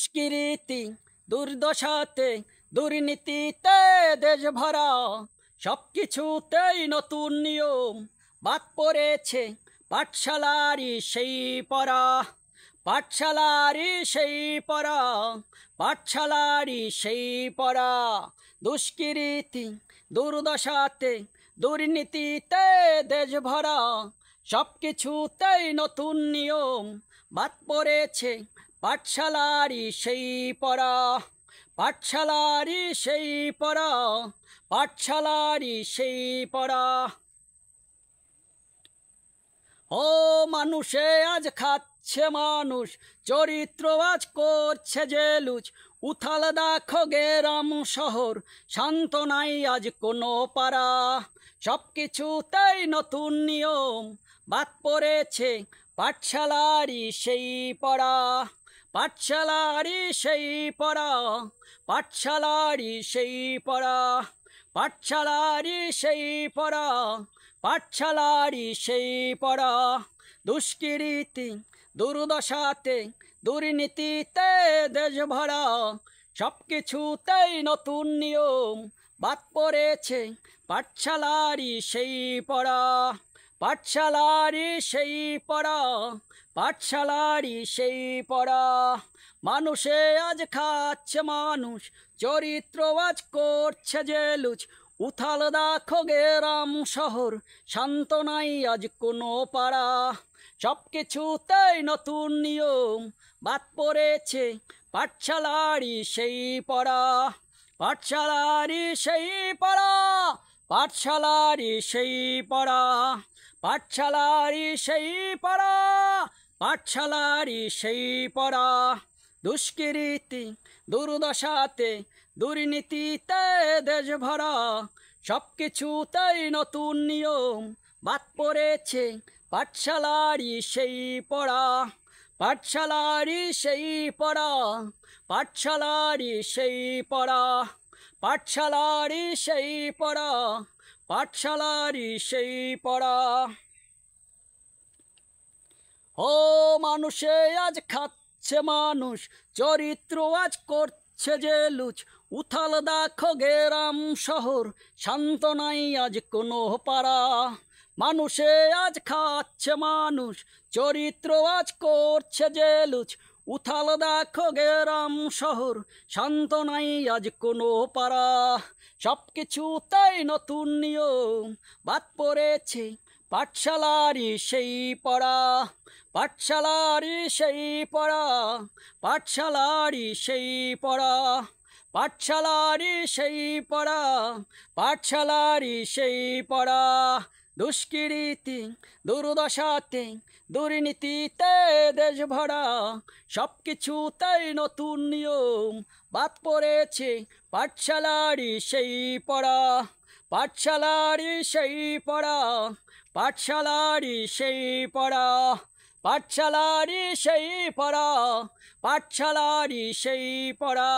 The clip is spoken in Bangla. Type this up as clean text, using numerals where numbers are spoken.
দুষ্কৃতি দুর্দশাতে দুর্নীতিতে দেশ ভরা, সবকিছুতেই নতুন নিয়ম বাদ পড়েছে পাঠশালারই সেই পড়া, পাঠশালারই সেই পড়া, পাঠশালারই সেই পড়া। দুষ্কৃতি দুর্দশাতে দুর্নীতিতে দেশ ভরা, সবকিছুতেই নতুন নিয়ম বাদ পড়েছে পাঠশালারই সেই পড়া, পাঠশালারই সেই পড়া, পাঠশালারই সেই পড়া। ও মানুষে আজ খাচ্ছে মানুষ, চরিত্র আজ করছে জেলুজ, উথাল দেখো গ্রাম শহর, শান্ত নাই আজ কোনো পাড়া। সবকিছুতেই নতুন নিয়ম বাদ পড়েছে পাঠশালারই সেই পড়া, পাঠশালারই সেই পড়া, পাঠশালারই সেই পড়া, পাঠশালারই সেই পড়া, পাঠশালারই সেই পড়া। দুষ্কৃতি দুর্দশাতে দুর্নীতিতে দেশ ভরা, সবকিছুতেই নতুন নিয়ম বাদ পড়েছে পাঠশালারই সেই পড়া, পাঠশালারই সেই পড়া, পাঠশালারই সেই পড়া। মানুষে আজ খাচ্ছে মানুষ, চরিত্র আজ করছে জেলুজ, উথাল দেখো গ্রাম শহর, শান্ত নাই আজ কোনো পাড়া। সবকিছুতেই নতুন নিয়ম বাদ পড়েছে পাঠশালারই সেই পড়া, পাঠশালারই সেই পড়া, পাঠশালারই সেই পড়া, পাঠশালারই সেই পড়া, পাঠশালারই সেই পড়া। দুষ্কৃতি দুর্দশাতে দুর্নীতিতে দেশ ভরা, সবকিছুতেই নতুন নিয়ম বাদ পড়েছে পাঠশালারই সেই পড়া, পাঠশালারই সেই পড়া, পাঠশালারই সেই পড়া, পাঠশালারই সেই পড়া, পাঠশালারই সেই পড়া। ও মানুষে আজ খাচ্ছে মানুষ, চরিত্র আজ করছে জেলুজ, উথাল দেখো গ্রাম শহর, শান্ত নাই আজ কোনো পাড়া। মানুষে আজ খাচ্ছে মানুষ, চরিত্র আজ করছে জেলুজ, উথাল দেখো গ্রাম শহর, শান্ত নাই আজ কোনো পাড়া। সবকিছুতেই নতুন নিয়ম বাদ পড়েছে পাঠশালারই সেই পড়া, পাঠশালারই সেই পড়া, পাঠশালারই সেই পড়া, পাঠশালারই সেই পড়া, পাঠশালারই সেই পড়া। দুষ্কৃতি দুর্দশাতে দুর্নীতিতে দেশ ভরা, সবকিছুতেই নতুন নিয়ম বাদ পড়েছে পাঠশালারই সেই পড়া, পাঠশালারই সেই পড়া, পাঠশালারই সেই পড়া, পাঠশালারই সেই পড়া, পাঠশালারই সেই পড়া।